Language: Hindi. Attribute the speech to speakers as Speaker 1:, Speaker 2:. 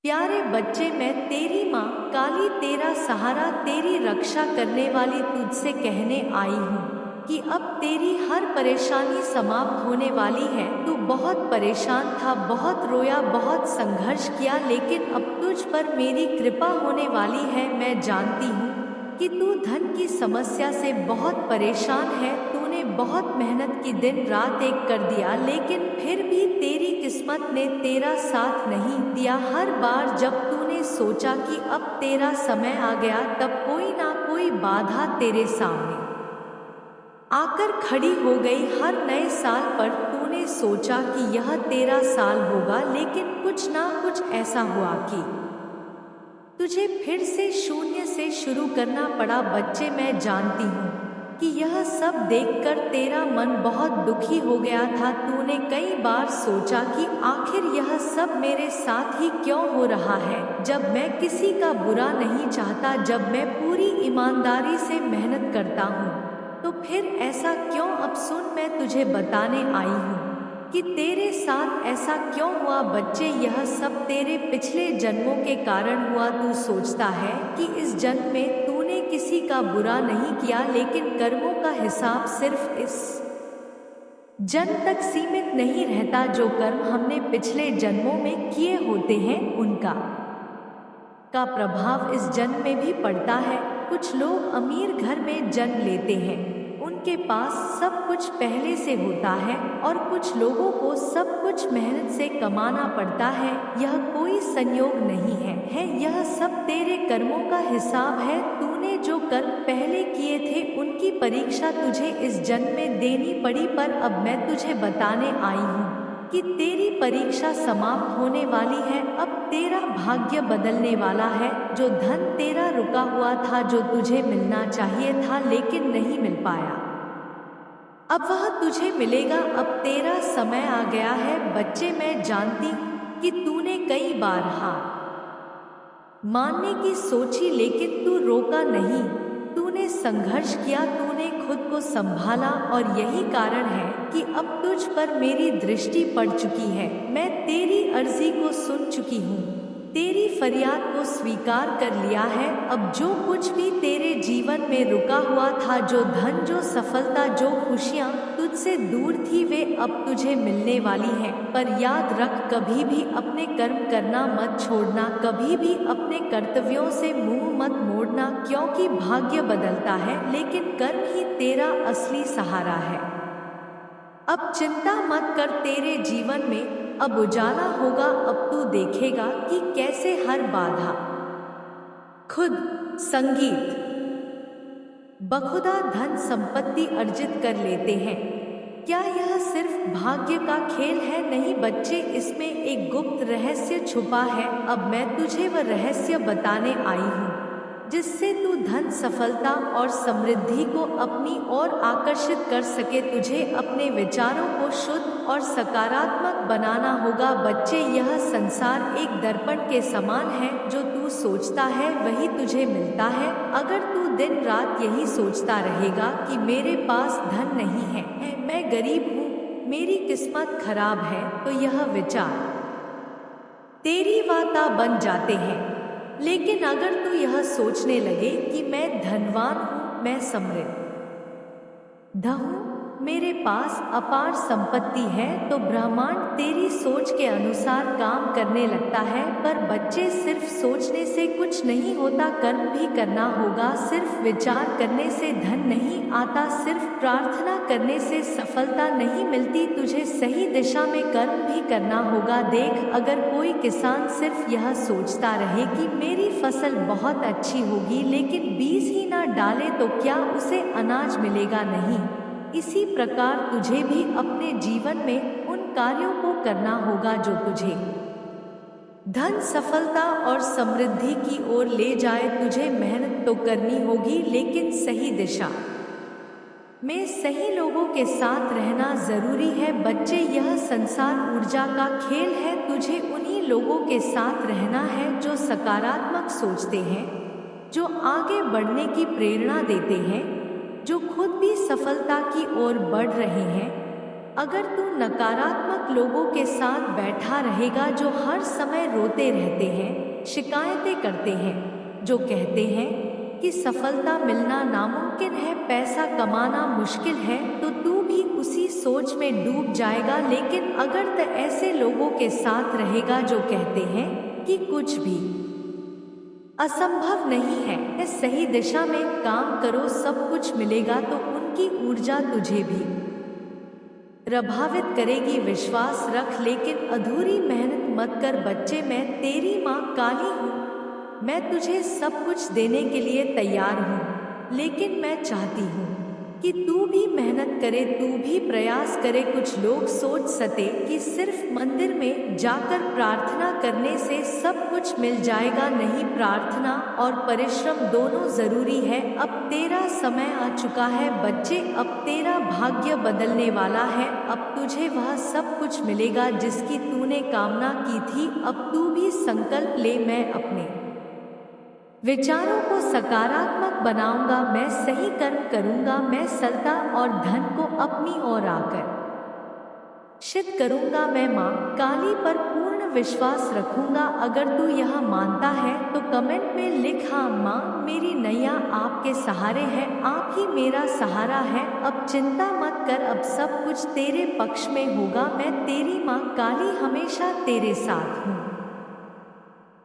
Speaker 1: प्यारे बच्चे, मैं तेरी माँ काली तेरा सहारा, तेरी रक्षा करने वाली तुझसे कहने आई हूँ कि अब तेरी हर परेशानी समाप्त होने वाली है। तू बहुत परेशान था, बहुत रोया, बहुत संघर्ष किया, लेकिन अब तुझ पर मेरी कृपा होने वाली है। मैं जानती हूँ कि तू धन की समस्या से बहुत परेशान है। तूने बहुत मेहनत की, दिन रात एक कर दिया, लेकिन फिर भी तेरी किस्मत ने तेरा साथ नहीं दिया। हर बार जब तूने सोचा कि अब तेरा समय आ गया, तब कोई ना कोई बाधा तेरे सामने आकर खड़ी हो गई। हर नए साल पर तूने सोचा कि यह तेरा साल होगा, लेकिन कुछ ना कुछ ऐसा हुआ कि तुझे फिर से शून्य से शुरू करना पड़ा। बच्चे, मैं जानती हूँ कि यह सब देखकर तेरा मन बहुत दुखी हो गया था। तूने कई बार सोचा कि आखिर यह सब मेरे साथ ही क्यों हो रहा है, जब मैं किसी का बुरा नहीं चाहता, जब मैं पूरी ईमानदारी से मेहनत करता हूँ, तो फिर ऐसा क्यों? अब सुन, मैं तुझे बताने आई हूँ कि तेरे साथ ऐसा क्यों हुआ। बच्चे, यह सब तेरे पिछले जन्मों के कारण हुआ। तू सोचता है कि इस जन्म में तूने किसी का बुरा नहीं किया, लेकिन कर्मों का हिसाब सिर्फ इस जन्म तक सीमित नहीं रहता। जो कर्म हमने पिछले जन्मों में किए होते हैं, उनका प्रभाव इस जन्म में भी पड़ता है। कुछ लोग अमीर घर में जन्म लेते हैं, उनके पास सब कुछ पहले से होता है, और कुछ लोगों को सब कुछ मेहनत से कमाना पड़ता है। यह कोई संयोग नहीं है, यह सब तेरे कर्मों का हिसाब है। तूने जो कर्म पहले किए थे, उनकी परीक्षा तुझे इस जन्म में देनी पड़ी। पर अब मैं तुझे बताने आई हूँ कि तेरी परीक्षा समाप्त होने वाली है। अब तेरा भाग्य बदलने वाला है। जो धन तेरा रुका हुआ था, जो तुझे मिलना चाहिए था लेकिन नहीं मिल पाया, अब वह तुझे मिलेगा। अब तेरा समय आ गया है। बच्चे, मैं जानती हूँ कि तूने कई बार हार मानने की सोची, लेकिन तू रोका नहीं। तूने संघर्ष किया, तूने खुद को संभाला, और यही कारण है कि अब तुझ पर मेरी दृष्टि पड़ चुकी है। मैं तेरी अर्जी को सुन चुकी हूँ, तेरी फरियाद को स्वीकार कर लिया है। अब जो कुछ भी तेरे जीवन में रुका हुआ था, जो धन, जो सफलता, जो खुशियाँ तुझसे दूर थी, वे अब तुझे मिलने वाली हैं। पर याद रख, कभी भी अपने कर्म करना मत छोड़ना, कभी भी अपने कर्तव्यों से मुंह मत मोड़ना, क्योंकि भाग्य बदलता है, लेकिन कर्म ही तेरा असली सहारा है। अब चिंता मत कर, तेरे जीवन में अब उजाला होगा। अब तू देखेगा कि कैसे हर बाधा खुद संगीत बखुदा धन संपत्ति अर्जित कर लेते हैं। क्या यह सिर्फ भाग्य का खेल है? नहीं बच्चे, इसमें एक गुप्त रहस्य छुपा है। अब मैं तुझे वह रहस्य बताने आई हूँ जिससे तू धन, सफलता और समृद्धि को अपनी ओर आकर्षित कर सके। तुझे अपने विचारों को शुद्ध और सकारात्मक बनाना होगा। बच्चे, यह संसार एक दर्पण के समान है। जो तू सोचता है वही तुझे मिलता है। अगर तू दिन रात यही सोचता रहेगा कि मेरे पास धन नहीं है, मैं गरीब हूँ, मेरी किस्मत खराब है, तो यह विचार तेरी वाता बन जाते हैं। लेकिन अगर तू यह सोचने लगे कि मैं धनवान हूँ, मैं समृद्ध हूँ, मेरे पास अपार संपत्ति है, तो ब्रह्मांड तेरी सोच के अनुसार काम करने लगता है। पर बच्चे, सिर्फ सोचने से कुछ नहीं होता, कर्म भी करना होगा। सिर्फ विचार करने से धन नहीं आता, सिर्फ प्रार्थना करने से सफलता नहीं मिलती। तुझे सही दिशा में कर्म भी करना होगा। देख, अगर कोई किसान सिर्फ यह सोचता रहे कि मेरी फसल बहुत अच्छी होगी, लेकिन बीज ही ना डाले, तो क्या उसे अनाज मिलेगा? नहीं। इसी प्रकार तुझे भी अपने जीवन में उन कार्यों को करना होगा जो तुझे धन, सफलता और समृद्धि की ओर ले जाए। तुझे मेहनत तो करनी होगी, लेकिन सही दिशा में सही लोगों के साथ रहना जरूरी है। बच्चे, यह संसार ऊर्जा का खेल है। तुझे उन्हीं लोगों के साथ रहना है जो सकारात्मक सोचते हैं, जो आगे बढ़ने की प्रेरणा देते हैं, जो खुद भी सफलता की ओर बढ़ रहे हैं। अगर तू नकारात्मक लोगों के साथ बैठा रहेगा जो हर समय रोते रहते हैं, शिकायतें करते हैं, जो कहते हैं कि सफलता मिलना नामुमकिन है, पैसा कमाना मुश्किल है, तो तू भी उसी सोच में डूब जाएगा। लेकिन अगर तू ऐसे लोगों के साथ रहेगा जो कहते हैं कि कुछ भी असंभव नहीं है, सही दिशा में काम करो सब कुछ मिलेगा, तो उनकी ऊर्जा तुझे भी प्रभावित करेगी। विश्वास रख, लेकिन अधूरी मेहनत मत कर। बच्चे, मैं तेरी माँ काली हूँ, मैं तुझे सब कुछ देने के लिए तैयार हूँ, लेकिन मैं चाहती हूँ कि तू भी मेहनत करे, तू भी प्रयास करे। कुछ लोग सोच सकते कि सिर्फ मंदिर में जाकर प्रार्थना करने से सब कुछ मिल जाएगा। नहीं, प्रार्थना और परिश्रम दोनों जरूरी है। अब तेरा समय आ चुका है बच्चे, अब तेरा भाग्य बदलने वाला है। अब तुझे वह सब कुछ मिलेगा जिसकी तूने कामना की थी। अब तू भी संकल्प ले, मैं अपने विचारों को सकारात्मक बनाऊंगा, मैं सही कर्म करूंगा, मैं सत्ता और धन को अपनी ओर आकर्षित करूंगा, मैं माँ काली पर पूर्ण विश्वास रखूंगा। अगर तू यह मानता है तो कमेंट में लिख, हाँ माँ, मेरी नैया आपके सहारे है, आप ही मेरा सहारा है। अब चिंता मत कर, अब सब कुछ तेरे पक्ष में होगा। मैं तेरी माँ काली हमेशा तेरे साथ हूँ।